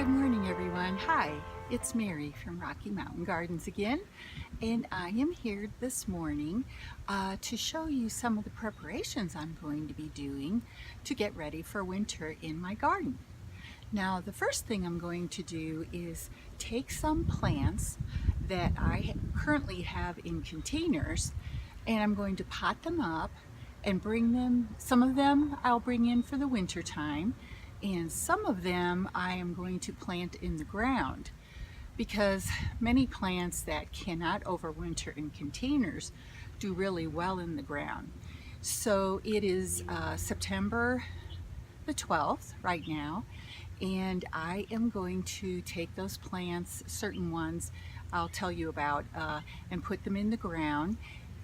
Good morning, everyone. Hi, it's Mary from Rocky Mountain Gardens again, and I am here this morning to show you some of the preparations I'm going to be doing to get ready for winter in my garden. Now, the first thing I'm going to do is take some plants that I currently have in containers, and I'm going to pot them up and bring them, some of them I'll bring in for the winter time, and some of them I am going to plant in the ground because many plants that cannot overwinter in containers do really well in the ground. So it is September the 12th right now, and I am going to take those plants, certain ones I'll tell you about, and put them in the ground,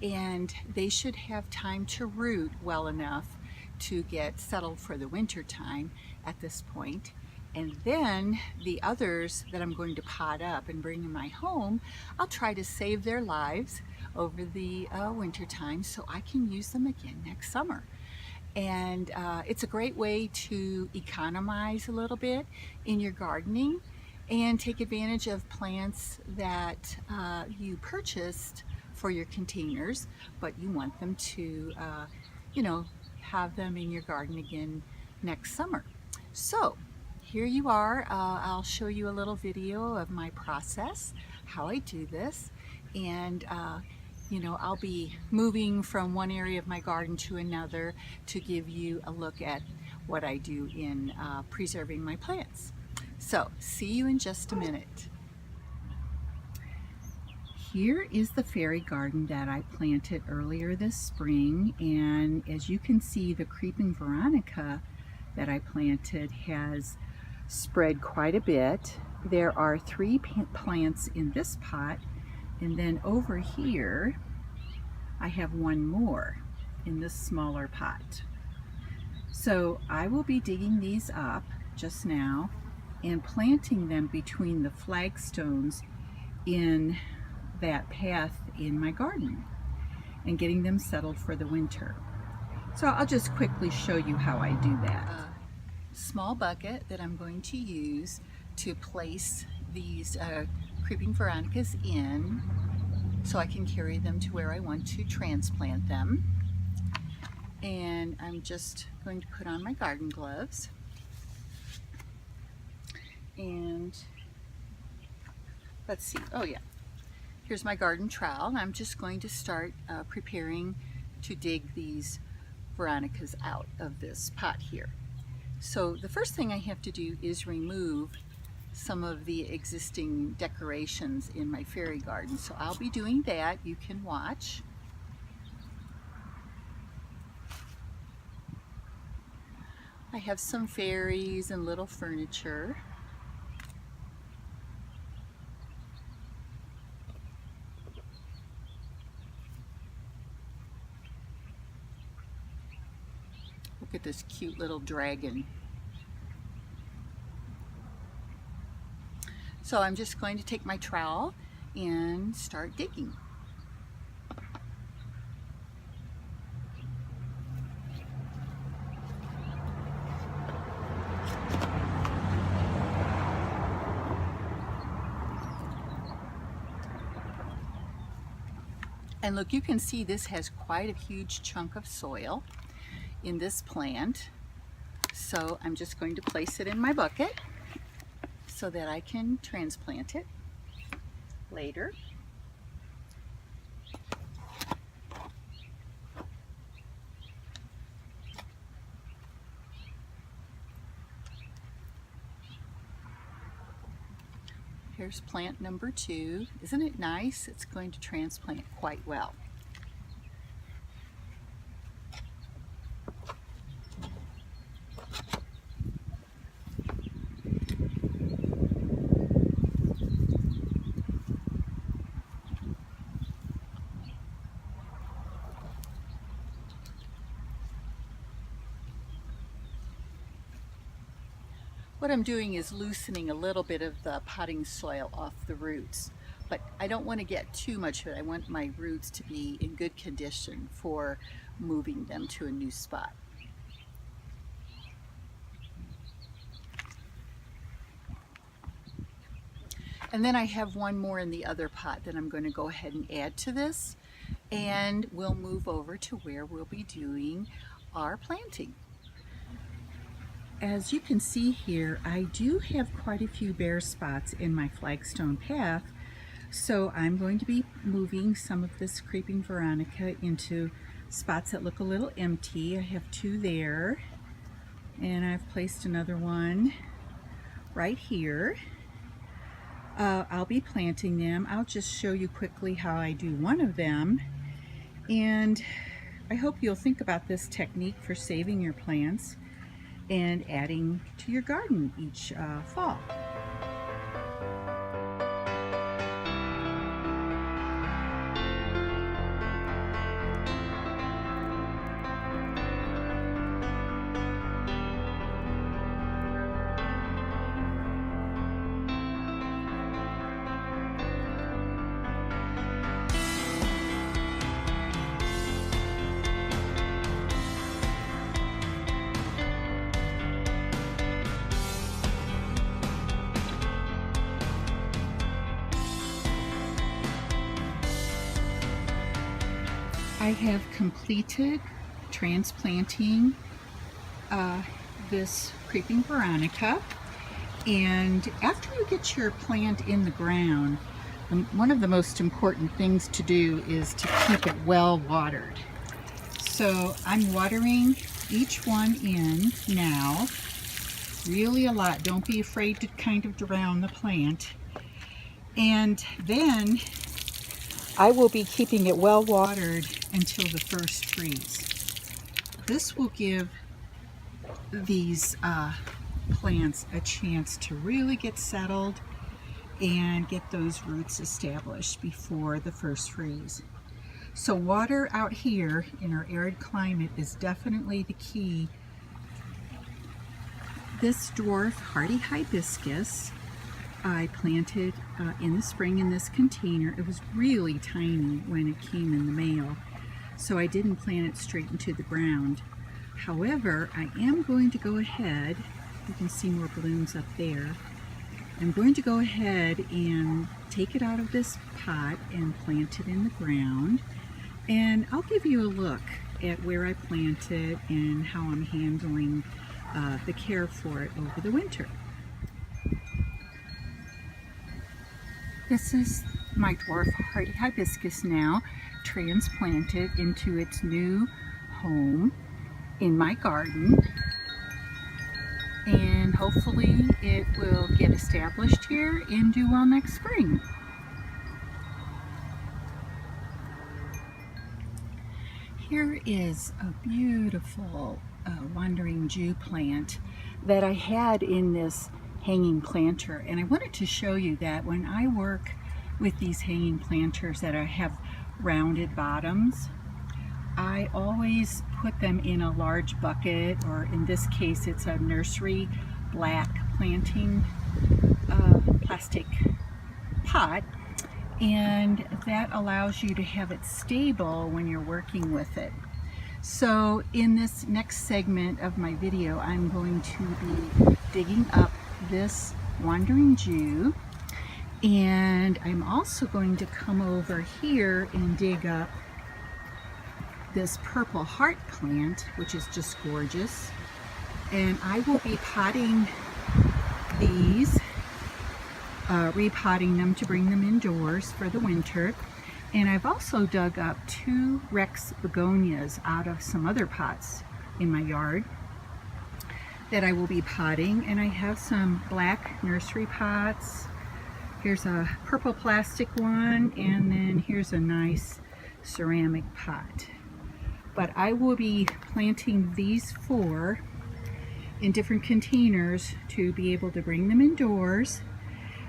and they should have time to root well enough to get settled for the winter time at this point. And then the others that I'm going to pot up and bring in my home, I'll try to save their lives over the winter time so I can use them again next summer. And it's a great way to economize a little bit in your gardening and take advantage of plants that you purchased for your containers, but you want them to, have them in your garden again next summer. So here you are. I'll show you a little video of my process, how I do this, and I'll be moving from one area of my garden to another to give you a look at what I do in preserving my plants. So, see you in just a minute. Here is the fairy garden that I planted earlier this spring, and as you can see, the creeping veronica that I planted has spread quite a bit. There are 3 plants in this pot, and then over here I have one more in this smaller pot. So I will be digging these up just now and planting them between the flagstones in that path in my garden and getting them settled for the winter. So I'll just quickly show you how I do that. A small bucket that I'm going to use to place these creeping veronicas in so I can carry them to where I want to transplant them. And I'm just going to put on my garden gloves, and let's see, oh yeah, here's my garden trowel. I'm just going to start preparing to dig these veronicas out of this pot here. So the first thing I have to do is remove some of the existing decorations in my fairy garden. So I'll be doing that. You can watch. I have some fairies and little furniture. Look at this cute little dragon. So I'm just going to take my trowel and start digging. And look, you can see this has quite a huge chunk of soil in this plant. So I'm just going to place it in my bucket so that I can transplant it later. Here's plant number 2. Isn't it nice? It's going to transplant quite well. What I'm doing is loosening a little bit of the potting soil off the roots, but I don't want to get too much of it. I want my roots to be in good condition for moving them to a new spot. And then I have one more in the other pot that I'm going to go ahead and add to this, and we'll move over to where we'll be doing our planting. As you can see here, I do have quite a few bare spots in my flagstone path, so I'm going to be moving some of this creeping veronica into spots that look a little empty. I have two there, and I've placed another one right here. I'll be planting them. I'll just show you quickly how I do one of them, and I hope you'll think about this technique for saving your plants and adding to your garden each fall. I have completed transplanting this creeping veronica, and after you get your plant in the ground, one of the most important things to do is to keep it well watered. So I'm watering each one in now, really a lot. Don't be afraid to kind of drown the plant. And then I will be keeping it well watered until the first freeze. This will give these plants a chance to really get settled and get those roots established before the first freeze. So water out here in our arid climate is definitely the key. This dwarf hardy hibiscus I planted in the spring in this container. It was really tiny when it came in the mail, so I didn't plant it straight into the ground. However, I am going to go ahead, you can see more blooms up there, I'm going to go ahead and take it out of this pot and plant it in the ground, and I'll give you a look at where I planted and how I'm handling the care for it over the winter. This is my dwarf hardy hibiscus now, transplanted into its new home in my garden, and hopefully it will get established here and do well next spring. Here is a beautiful wandering Jew plant that I had in this hanging planter, and I wanted to show you that when I work with these hanging planters that have rounded bottoms, I always put them in a large bucket, or in this case it's a nursery black planting plastic pot, and that allows you to have it stable when you're working with it. So in this next segment of my video, I'm going to be digging up this wandering Jew, and I'm also going to come over here and dig up this purple heart plant, which is just gorgeous, and I will be potting these, repotting them to bring them indoors for the winter. And I've also dug up two Rex Begonias out of some other pots in my yard that I will be potting, and I have some black nursery pots. Here's a purple plastic one, and then here's a nice ceramic pot. But I will be planting these four in different containers to be able to bring them indoors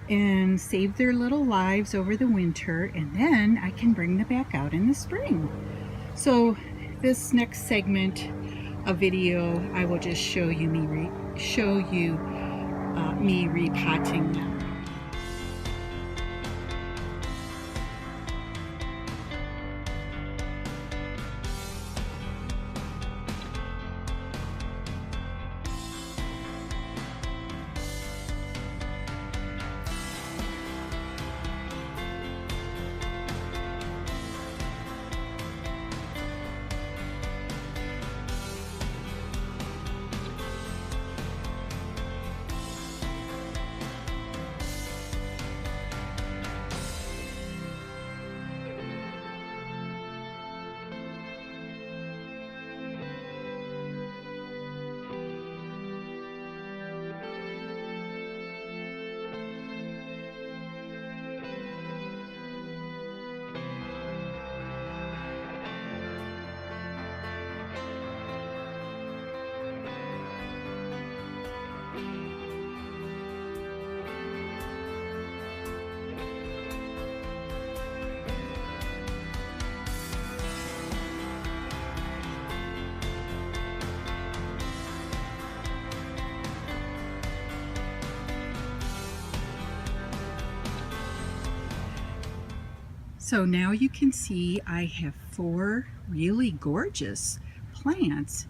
and save their little lives over the winter, and then I can bring them back out in the spring. So this next segment of video, I will just show you me repotting them. So now you can see I have 4 really gorgeous plants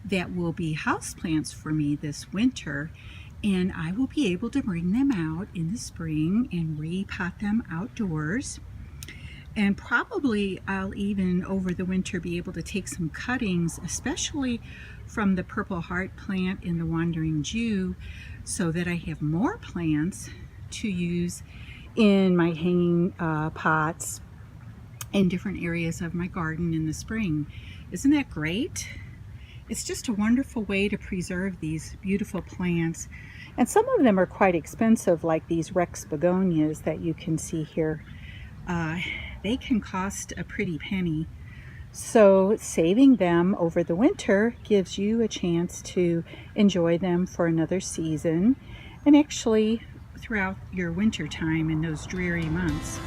that will be houseplants for me this winter, and I will be able to bring them out in the spring and repot them outdoors. And probably I'll even over the winter be able to take some cuttings, especially from the Purple Heart plant in the Wandering Jew, so that I have more plants to use in my hanging pots in different areas of my garden in the spring. Isn't that great? It's just a wonderful way to preserve these beautiful plants. And some of them are quite expensive, like these Rex Begonias that you can see here. They can cost a pretty penny. So saving them over the winter gives you a chance to enjoy them for another season, and actually throughout your winter time in those dreary months.